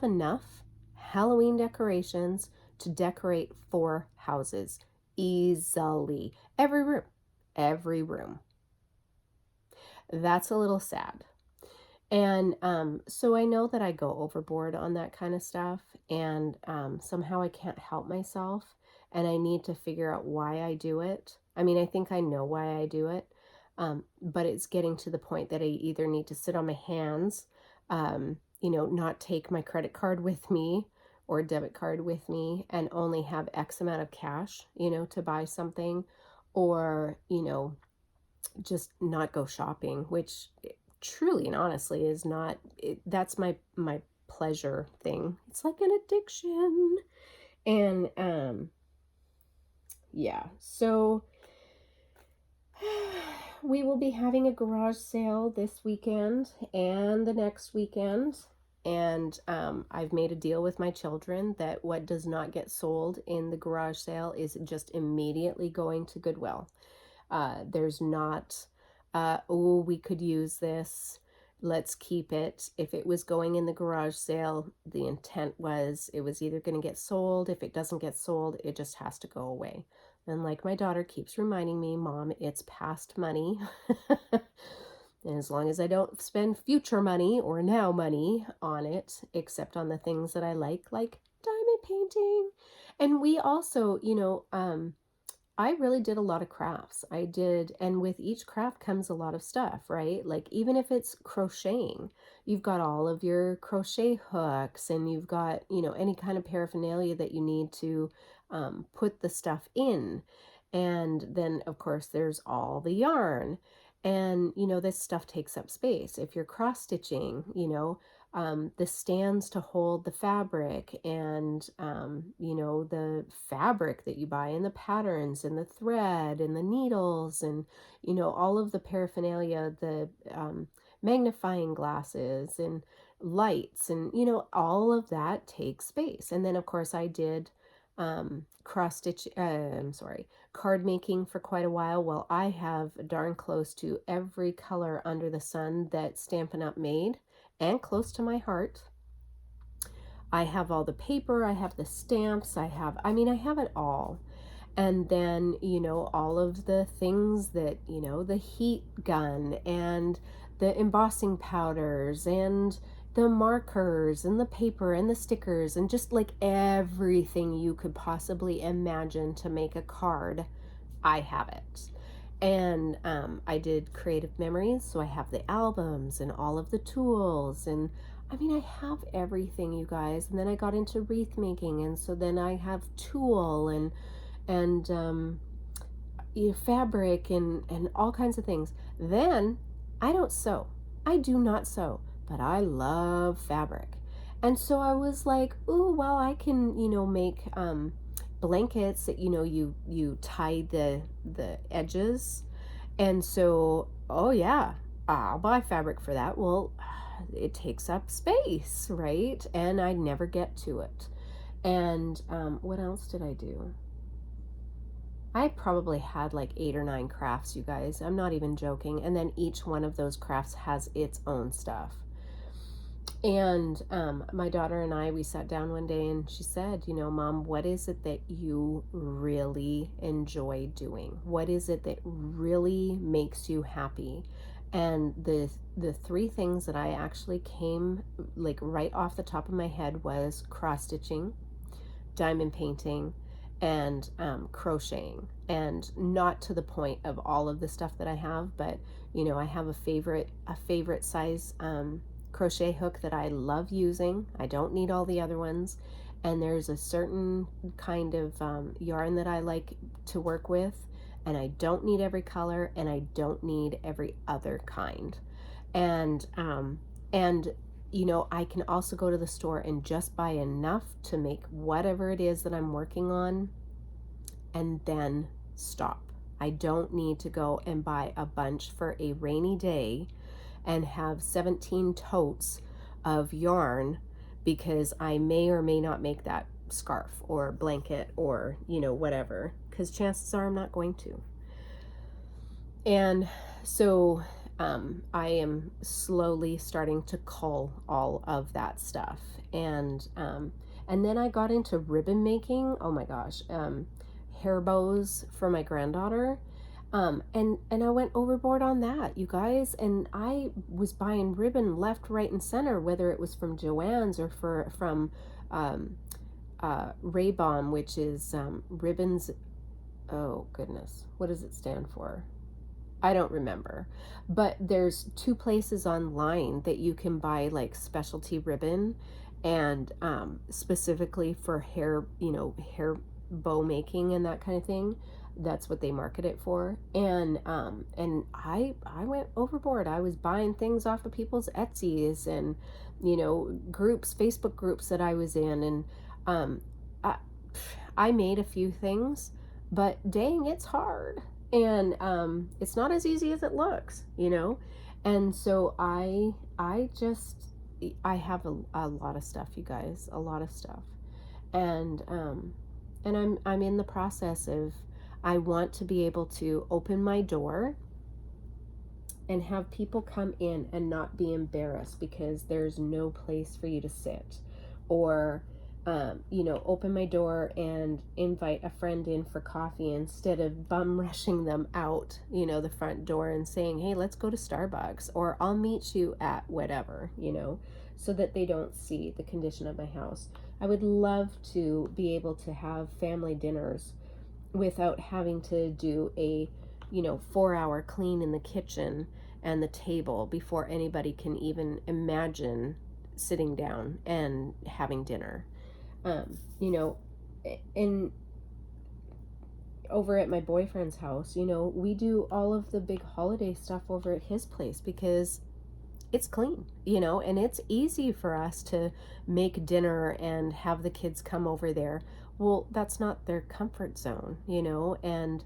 enough Halloween decorations to decorate 4 houses easily. Every room. That's a little sad. And so I know that I go overboard on that kind of stuff, and somehow I can't help myself, and I need to figure out why I do it. I mean, I think I know why I do it, but it's getting to the point that I either need to sit on my hands, not take my credit card with me or debit card with me and only have X amount of cash, to buy something, or, just not go shopping, which truly and honestly is not, that's my pleasure thing. It's like an addiction. And yeah, so we will be having a garage sale this weekend and the next weekend. And I've made a deal with my children that what does not get sold in the garage sale is just immediately going to Goodwill. There's not, oh, we could use this, let's keep it. If it was going in the garage sale, the intent was it was either going to get sold. If it doesn't get sold, it just has to go away. And like my daughter keeps reminding me, Mom, it's past money. And as long as I don't spend future money or now money on it, except on the things that I like diamond painting. And we also, I really did a lot of crafts. I did, and with each craft comes a lot of stuff, right? Like even if it's crocheting, you've got all of your crochet hooks and you've got, any kind of paraphernalia that you need to put the stuff in. And then, of course, there's all the yarn. And, this stuff takes up space. If you're cross stitching, the stands to hold the fabric and, the fabric that you buy and the patterns and the thread and the needles and, all of the paraphernalia, the magnifying glasses and lights and, all of that takes space. And then, of course, I did cross stitch, card making for quite a while. Well, I have darn close to every color under the sun that Stampin' Up! Made, and close to my heart. I have all the paper, I have the stamps, I have it all. And then, all of the things that, the heat gun and the embossing powders and the markers and the paper and the stickers and just like everything you could possibly imagine to make a card, I have it. And I did creative memories, so I have the albums and all of the tools, and I have everything, you guys. And then I got into wreath making, and so then I have tulle and fabric and all kinds of things. Then I don't sew. I do not sew, but I love fabric. And so I was like, ooh, well, I can, make blankets that, you tie the edges. And so, oh yeah, I'll buy fabric for that. Well, it takes up space, right? And I never get to it. And what else did I do? I probably had like 8 or 9 crafts, you guys. I'm not even joking. And then each one of those crafts has its own stuff. And my daughter and I, we sat down one day and she said, Mom, what is it that you really enjoy doing? What is it that really makes you happy? And the 3 things that I actually came like right off the top of my head was cross stitching, diamond painting, and crocheting. And not to the point of all of the stuff that I have, but I have a favorite size crochet hook that I love using. I don't need all the other ones. And there's a certain kind of yarn that I like to work with, and I don't need every color, and I don't need every other kind. And I can also go to the store and just buy enough to make whatever it is that I'm working on and then stop. I don't need to go and buy a bunch for a rainy day and have 17 totes of yarn because I may or may not make that scarf or blanket or, whatever, because chances are I'm not going to. And so I am slowly starting to cull all of that stuff. And then I got into ribbon making. Oh my gosh. Hair bows for my granddaughter. And I went overboard on that, you guys. And I was buying ribbon left, right, and center, whether it was from Joann's or from Raybon, which is ribbons. Oh goodness, what does it stand for? I don't remember. But there's 2 places online that you can buy like specialty ribbon, and specifically for hair, hair bow making and that kind of thing. That's what they market it for. And I went overboard. I was buying things off of people's Etsy's and groups, Facebook groups that I was in, and I made a few things, but dang, it's hard, and it's not as easy as it looks, and so I have a lot of stuff, you guys, a lot of stuff, and I'm in the process of, I want to be able to open my door and have people come in and not be embarrassed because there's no place for you to sit, or open my door and invite a friend in for coffee instead of bum rushing them out, the front door and saying, hey, let's go to Starbucks, or I'll meet you at whatever, so that they don't see the condition of my house. I would love to be able to have family dinners without having to do a, 4-hour clean in the kitchen and the table before anybody can even imagine sitting down and having dinner. And over at my boyfriend's house, we do all of the big holiday stuff over at his place because it's clean, and it's easy for us to make dinner and have the kids come over there. Well, that's not their comfort zone, and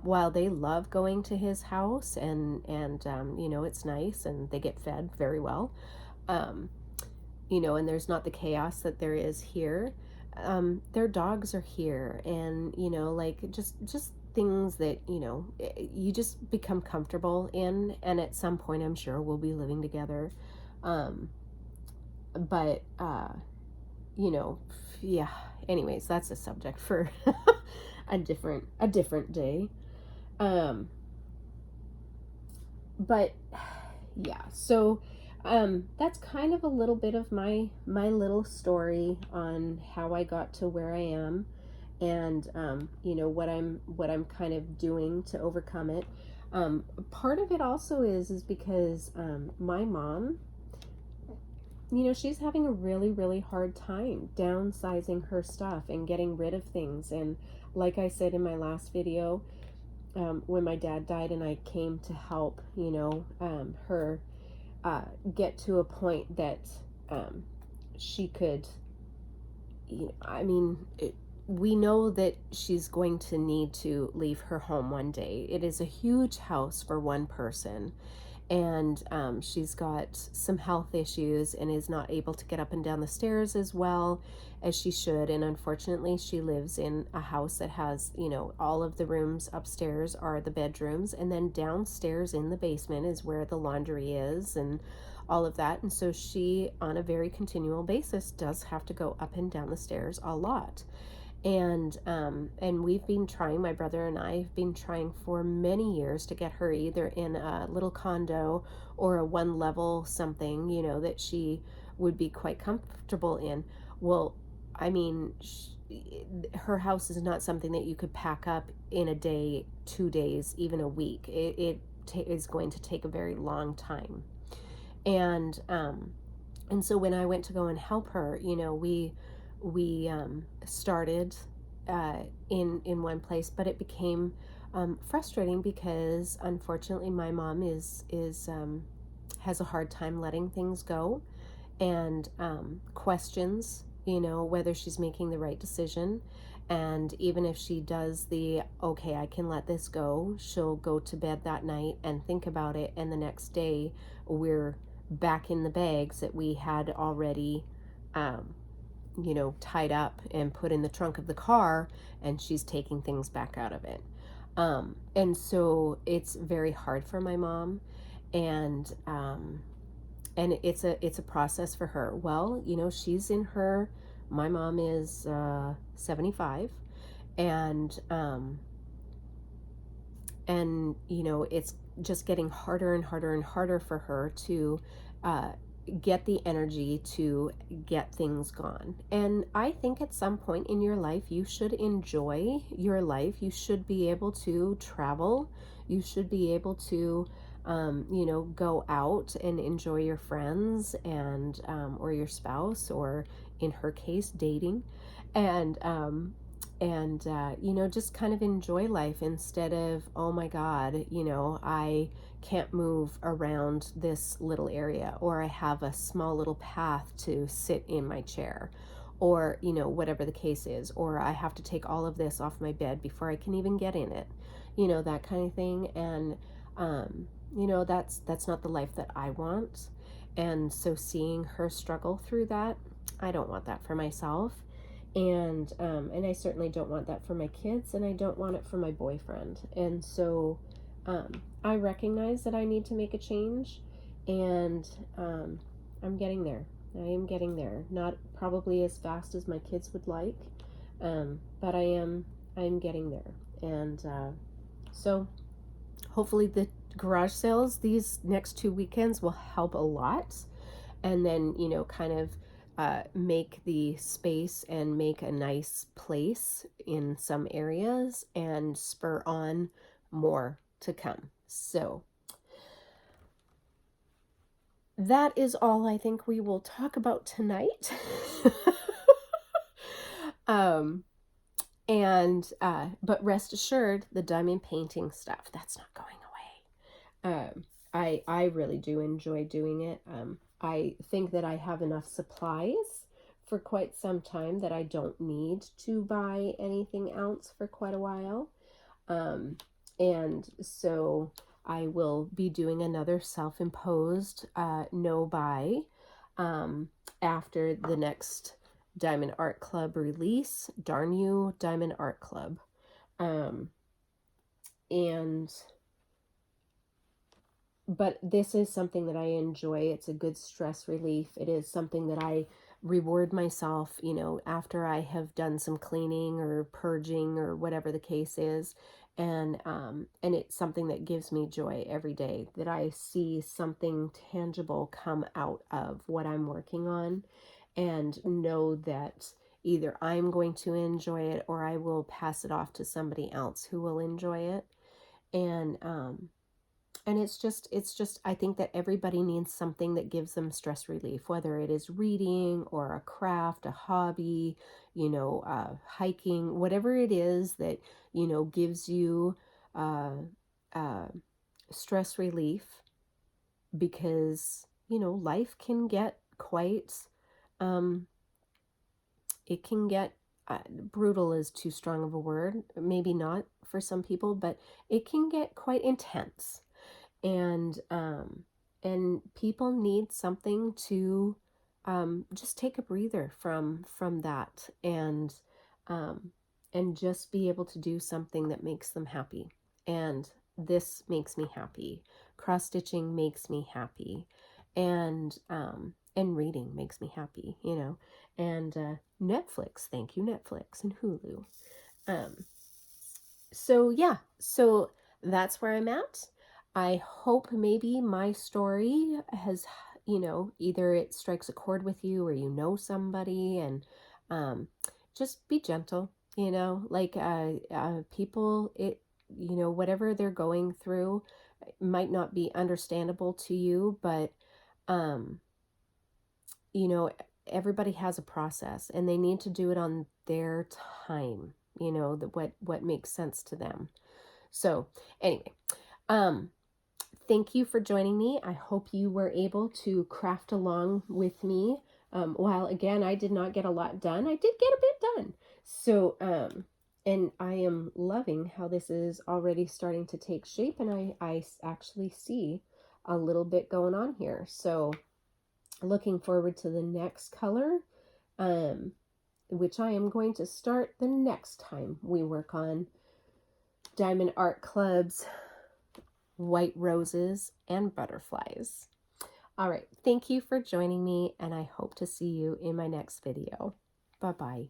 while they love going to his house and it's nice and they get fed very well, and there's not the chaos that there is here. Their dogs are here, and like just things that you just become comfortable in, and at some point I'm sure we'll be living together. But yeah, anyways, that's a subject for a different day. But yeah, so that's kind of a little bit of my little story on how I got to where I am, and what I'm kind of doing to overcome it. Part of it also is because my mom, she's having a really, really hard time downsizing her stuff and getting rid of things. And like I said in my last video, when my dad died and I came to help, her get to a point that she could, we know that she's going to need to leave her home one day. It is a huge house for one person, and she's got some health issues and is not able to get up and down the stairs as well as she should. And unfortunately, she lives in a house that has, all of the rooms upstairs are the bedrooms, and then downstairs in the basement is where the laundry is and all of that. And so she, on a very continual basis, does have to go up and down the stairs a lot. And we've been trying, my brother and I have been trying for many years to get her either in a little condo or a one level something, that she would be quite comfortable in. Well, her house is not something that you could pack up in a day, 2 days, even a week. It is going to take a very long time. And so when I went to go and help her, we started in one place, but it became frustrating because unfortunately my mom is has a hard time letting things go, and questions whether she's making the right decision. And even if she does the okay, I can let this go, she'll go to bed that night and think about it, and the next day we're back in the bags that we had already tied up and put in the trunk of the car, and she's taking things back out of it. And so it's very hard for my mom, and it's a process for her. Well, she's in her, my mom is 75, and it's just getting harder and harder and harder for her to get the energy to get things gone. And I think at some point in your life, you should enjoy your life. You should be able to travel. You should be able to, go out and enjoy your friends and, or your spouse, or in her case, dating. And just kind of enjoy life instead of, oh my God, I can't move around this little area, or I have a small little path to sit in my chair, or, whatever the case is, or I have to take all of this off my bed before I can even get in it, that kind of thing. And, that's not the life that I want. And so seeing her struggle through that, I don't want that for myself. And I certainly don't want that for my kids, and I don't want it for my boyfriend. And so I recognize that I need to make a change, and I'm getting there. I am getting there. Not probably as fast as my kids would like, but I'm getting there. And so hopefully the garage sales these next 2 weekends will help a lot. And then, kind of make the space and make a nice place in some areas and spur on more to come. So that is all I think we will talk about tonight. But rest assured, the diamond painting stuff, that's not going away. I really do enjoy doing it. I think that I have enough supplies for quite some time that I don't need to buy anything else for quite a while. And so I will be doing another self-imposed no buy after the next Diamond Art Club release. Darn you, Diamond Art Club. But this is something that I enjoy. It's a good stress relief. It is something that I reward myself, you know, after I have done some cleaning or purging or whatever the case is. And it's something that gives me joy every day, that I see something tangible come out of what I'm working on, and know that either I'm going to enjoy it or I will pass it off to somebody else who will enjoy it. And it's just, I think that everybody needs something that gives them stress relief, whether it is reading or a craft, a hobby, you know, hiking, whatever it is that, you know, gives you stress relief, because, you know, life can get quite, it can get, brutal is too strong of a word, maybe not for some people, but it can get quite intense. And people need something to just take a breather from that, and just be able to do something that makes them happy. And this makes me happy. Cross stitching makes me happy, and reading makes me happy, you know. And Netflix, thank you Netflix and Hulu. So yeah, so that's where I'm at. I hope maybe my story has, you know, either it strikes a chord with you or you know somebody, and just be gentle, you know, like people, it, you know, whatever they're going through might not be understandable to you, but you know, everybody has a process and they need to do it on their time, you know, what makes sense to them. So anyway, thank you for joining me. I hope you were able to craft along with me. While again, I did not get a lot done, I did get a bit done. So, and I am loving how this is already starting to take shape, and I actually see a little bit going on here. So looking forward to the next color, which I am going to start the next time we work on Diamond Art Club's White Roses and Butterflies. All right, thank you for joining me, and I hope to see you in my next video. Bye-bye.